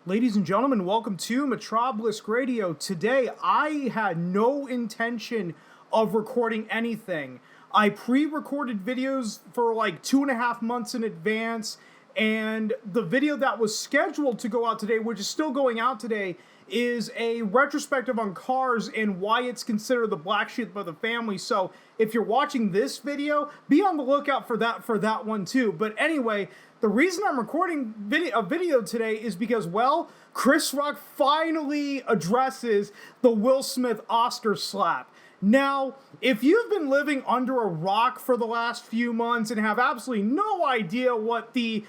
Ladies and gentlemen, welcome to Metropolis Radio. Today, I had no intention of recording anything. I pre-recorded videos for like 2.5 months in advance, and the video that was scheduled to go out today, which is still going out today, is a retrospective on Cars and why it's considered the black sheep of the family. So if you're watching this video, be on the lookout for that one too. But anyway, the reason I'm recording a video today is because, well, Chris Rock finally addresses the Will Smith Oscar slap. Now, if you've been living under a rock for the last few months and have absolutely no idea what the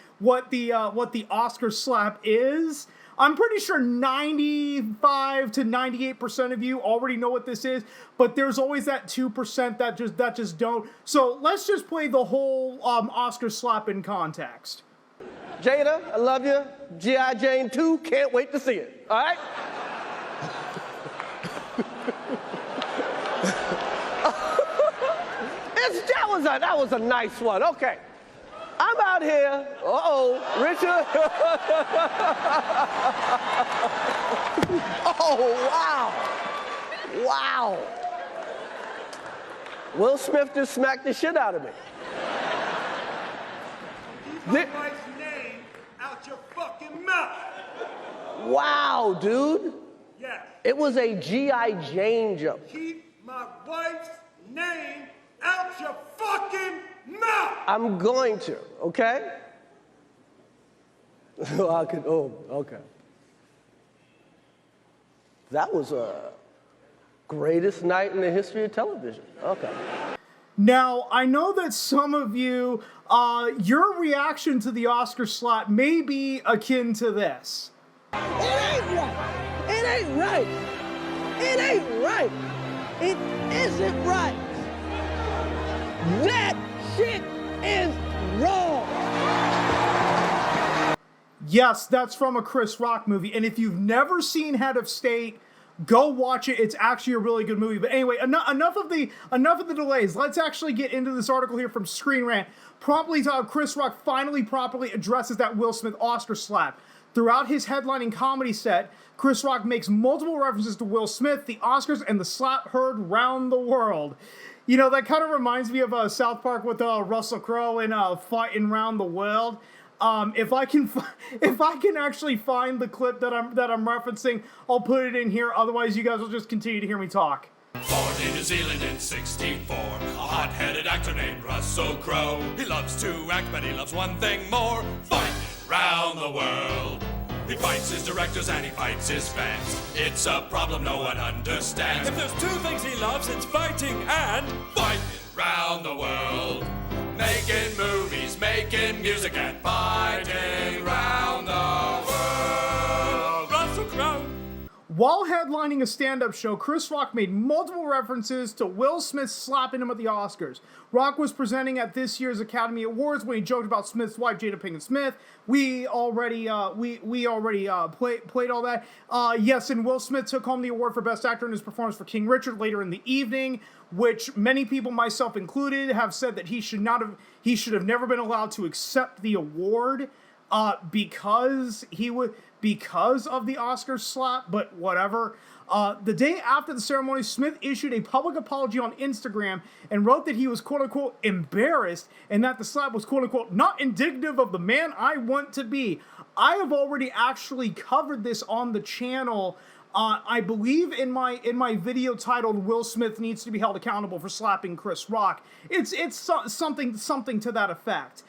Oscar slap is, I'm pretty sure 95 to 98% of you already know what this is, but there's always that 2% that just don't. So let's just play the whole Oscar slap in context. Jada, I love you. G.I. Jane 2, can't wait to see it. All right? That was a nice one. Okay. I'm out here. Richard. Oh, wow. Wow. Will Smith just smacked the shit out of me. Keep my wife's name out your fucking mouth. Wow, dude. Yes. It was a G.I. Jane joke. Keep my wife's name out your fucking mouth. I'm going to, okay? Okay. That was a greatest night in the history of television. Okay. Now, I know that some of you, your reaction to the Oscar slap may be akin to this. It ain't right. It ain't right. It ain't right. It isn't right. That shit is wrong. Yes, that's from a Chris Rock movie. And if you've never seen Head of State, go watch it. It's actually a really good movie. But anyway, enough of the delays. Let's actually get into this article here from Screen Rant. Promptly, Chris Rock finally properly addresses that Will Smith Oscar slap. Throughout his headlining comedy set, Chris Rock makes multiple references to Will Smith, the Oscars, and the slap heard round the world. You know, that kind of reminds me of South Park with Russell Crowe and fighting round the world. If I can actually find the clip that I'm referencing, I'll put it in here. Otherwise, you guys will just continue to hear me talk. Born in New Zealand in '64, a hot-headed actor named Russell Crowe. He loves to act, but he loves one thing more: fighting round the world. He fights his directors and he fights his fans. It's a problem no one understands. If there's two things he loves, it's fighting and fighting round the world. Making movies, making music, and fighting round the world. Russell Crowe. While headlining a stand-up show, Chris Rock made multiple references to Will Smith slapping him at the Oscars. Rock was presenting at this year's Academy Awards when he joked about Smith's wife, Jada Pinkett Smith. We already played all that. Yes, and Will Smith took home the award for Best Actor in his performance for King Richard later in the evening, which many people, myself included, have said that he should have never been allowed to accept the award because of the Oscar slap, but whatever. The day after the ceremony, Smith issued a public apology on Instagram and wrote that he was quote-unquote embarrassed and that the slap was quote-unquote not indicative of the man I want to be. I have already actually covered this on the channel. I believe in my video titled "Will Smith Needs to Be Held Accountable for Slapping Chris Rock." It's something to that effect.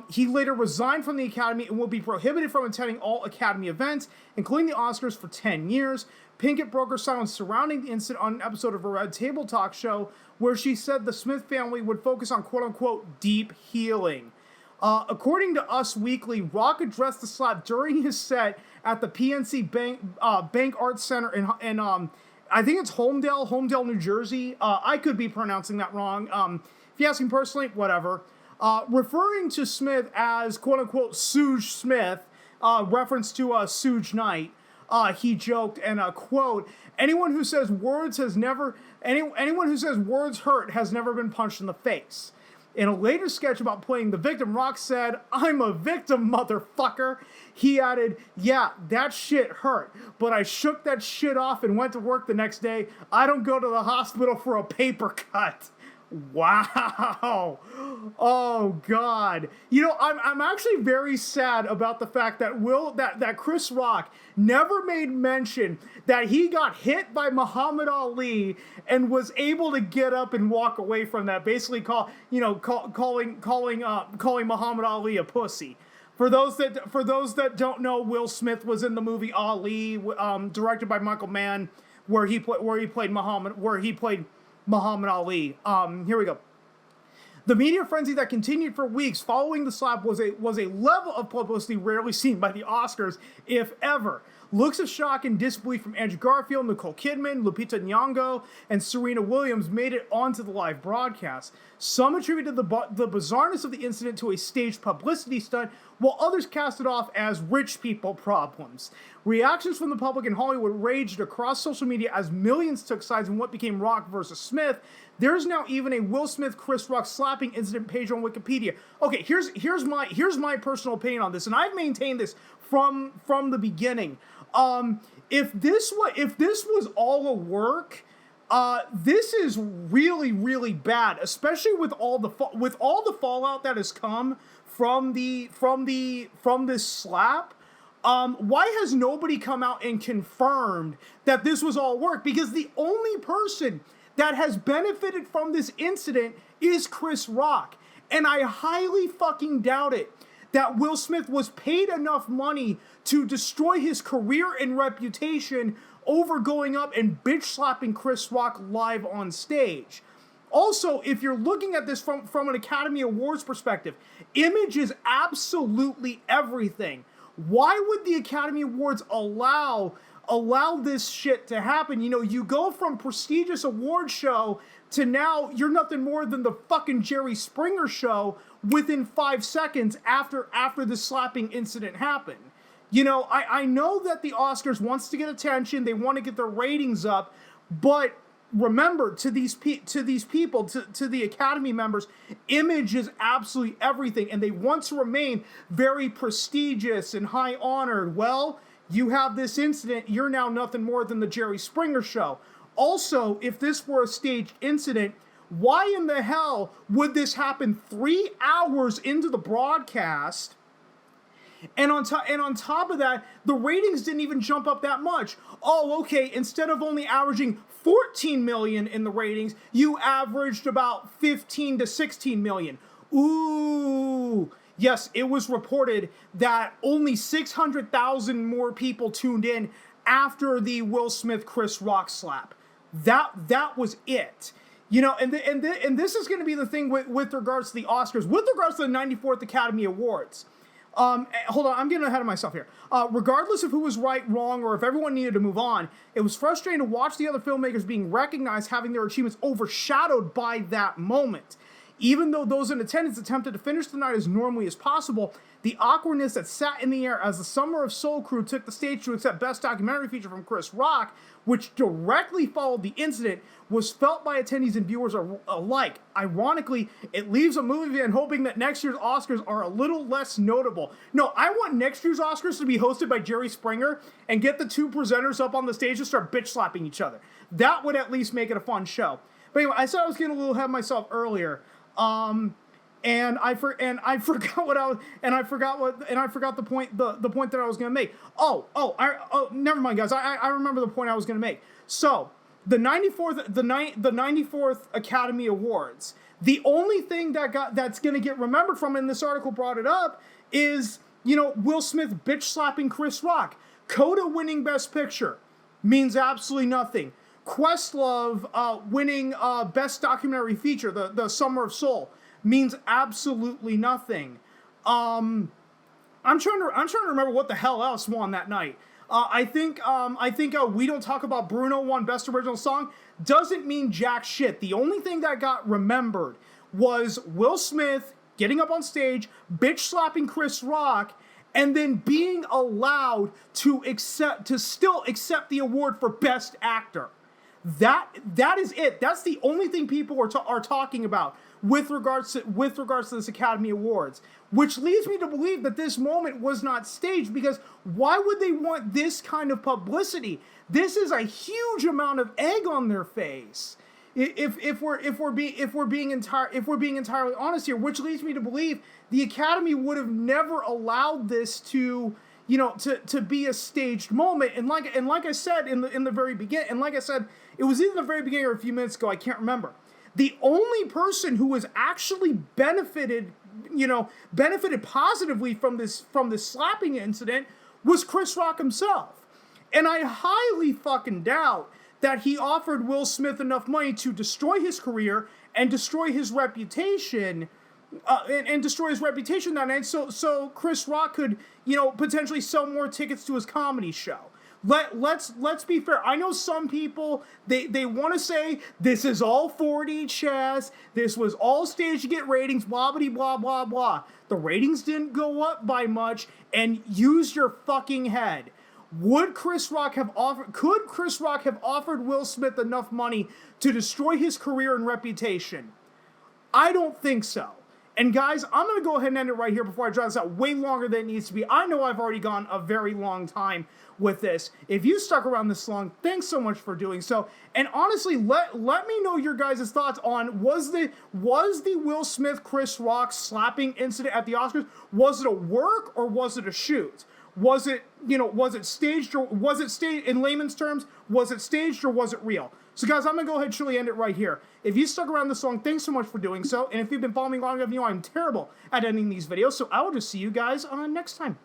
He later resigned from the Academy and will be prohibited from attending all Academy events, including the Oscars, for 10 years. Pinkett broke her silence surrounding the incident on an episode of her Red Table Talk show, where she said the Smith family would focus on quote-unquote deep healing. According to Us Weekly, Rock addressed the slap during his set at the PNC Bank Arts Center in I think it's Holmdel, New Jersey. I could be pronouncing that wrong. If you ask me personally, whatever. Referring to Smith as quote-unquote Suge Smith, reference to Suge Knight, he joked, and quote, anyone who says words hurt has never been punched in the face. In a later sketch about playing the victim, Rock said, "I'm a victim, motherfucker." He added, "Yeah, that shit hurt, but I shook that shit off and went to work the next day. I don't go to the hospital for a paper cut." Wow. Oh God. You know, I'm actually very sad about the fact that that Chris Rock never made mention that he got hit by Muhammad Ali and was able to get up and walk away from that. Basically calling Muhammad Ali a pussy. For those that don't know, Will Smith was in the movie Ali, directed by Michael Mann, where he played Muhammad Ali. Here we go. The media frenzy that continued for weeks following the slap was a level of publicity rarely seen by the Oscars, if ever. Looks of shock and disbelief from Andrew Garfield, Nicole Kidman, Lupita Nyong'o, and Serena Williams made it onto the live broadcast. Some attributed the bizarreness of the incident to a staged publicity stunt, while others cast it off as rich people problems. Reactions from the public in Hollywood raged across social media as millions took sides in what became Rock versus Smith. There's now even a Will Smith Chris Rock slapping incident page on Wikipedia. Okay, here's my personal opinion on this, and I've maintained this from the beginning. If this was all a work, this is really, really bad, especially with all the fallout that has come from this slap. Why has nobody come out and confirmed that this was all work? Because the only person that has benefited from this incident is Chris Rock, and I highly fucking doubt it that Will Smith was paid enough money to destroy his career and reputation over going up and bitch slapping Chris Rock live on stage. Also, if you're looking at this from an Academy Awards perspective, image is absolutely everything. Why would the Academy Awards allow this shit to happen? You know, you go from prestigious award show to now you're nothing more than the fucking Jerry Springer show within 5 seconds after the slapping incident happened. You know, I know that the Oscars wants to get attention, they want to get their ratings up, but remember, to these people, to the Academy members, image is absolutely everything, and they want to remain very prestigious and high honored. Well, you have this incident, you're now nothing more than the Jerry Springer show. Also, if this were a staged incident, why in the hell would this happen 3 hours into the broadcast? And on top of that, the ratings didn't even jump up that much. Oh, okay, instead of only averaging 14 million in the ratings, you averaged about 15 to 16 million. Ooh. Yes, it was reported that only 600,000 more people tuned in after the Will Smith Chris Rock slap. That was it. You know, and this is going to be the thing with regards to the Oscars, with regards to the 94th Academy Awards. Hold on, I'm getting ahead of myself here. Regardless of who was right, wrong, or if everyone needed to move on, it was frustrating to watch the other filmmakers being recognized having their achievements overshadowed by that moment. Even though those in attendance attempted to finish the night as normally as possible, the awkwardness that sat in the air as the Summer of Soul crew took the stage to accept Best Documentary Feature from Chris Rock, which directly followed the incident, was felt by attendees and viewers alike. Ironically, it leaves a movie fan hoping that next year's Oscars are a little less notable. No, I want next year's Oscars to be hosted by Jerry Springer and get the two presenters up on the stage and start bitch slapping each other. That would at least make it a fun show. But anyway, I said I was getting a little ahead of myself earlier. And I forgot the point that I was going to make. Never mind, guys. I remember the point I was going to make. So, the 94th Academy Awards. The only thing that's going to get remembered from it, and this article brought it up, is, you know, Will Smith bitch slapping Chris Rock. Coda winning Best Picture means absolutely nothing. Questlove winning Best Documentary Feature, the Summer of Soul, means absolutely nothing. I'm trying to remember what the hell else won that night. I think We Don't Talk About Bruno won Best Original Song. Doesn't mean jack shit. The only thing that got remembered was Will Smith getting up on stage, bitch slapping Chris Rock, and then being allowed to still accept the award for Best Actor. That is it. That's the only thing people are talking about with regards to this Academy Awards, which leads me to believe that this moment was not staged, because why would they want this kind of publicity? This is a huge amount of egg on their face. If we're being entirely honest here, which leads me to believe the Academy would have never allowed this to be a staged moment. And like I said in the very beginning, and like I said, it was either the very beginning or a few minutes ago, I can't remember. The only person who was actually benefited positively from this slapping incident was Chris Rock himself. And I highly fucking doubt that he offered Will Smith enough money to destroy his career and destroy his reputation, that night, so Chris Rock could, potentially sell more tickets to his comedy show. Let's be fair. I know some people, they want to say this is all 4D chess, this was all staged to get ratings, blah blah blah blah blah. The ratings didn't go up by much, and use your fucking head. Could Chris Rock have offered Will Smith enough money to destroy his career and reputation? I don't think so. And guys, I'm going to go ahead and end it right here before I draw this out way longer than it needs to be. I know I've already gone a very long time with this. If you stuck around this long, thanks so much for doing so. And honestly, let me know your guys' thoughts on, was the Will Smith Chris Rock slapping incident at the Oscars, was it a work or was it a shoot? Was it staged, or was it staged in layman's terms? Was it staged or was it real? So guys, I'm going to go ahead and truly end it right here. If you stuck around this long, thanks so much for doing so. And if you've been following me long enough, I'm terrible at ending these videos. So I will just see you guys next time.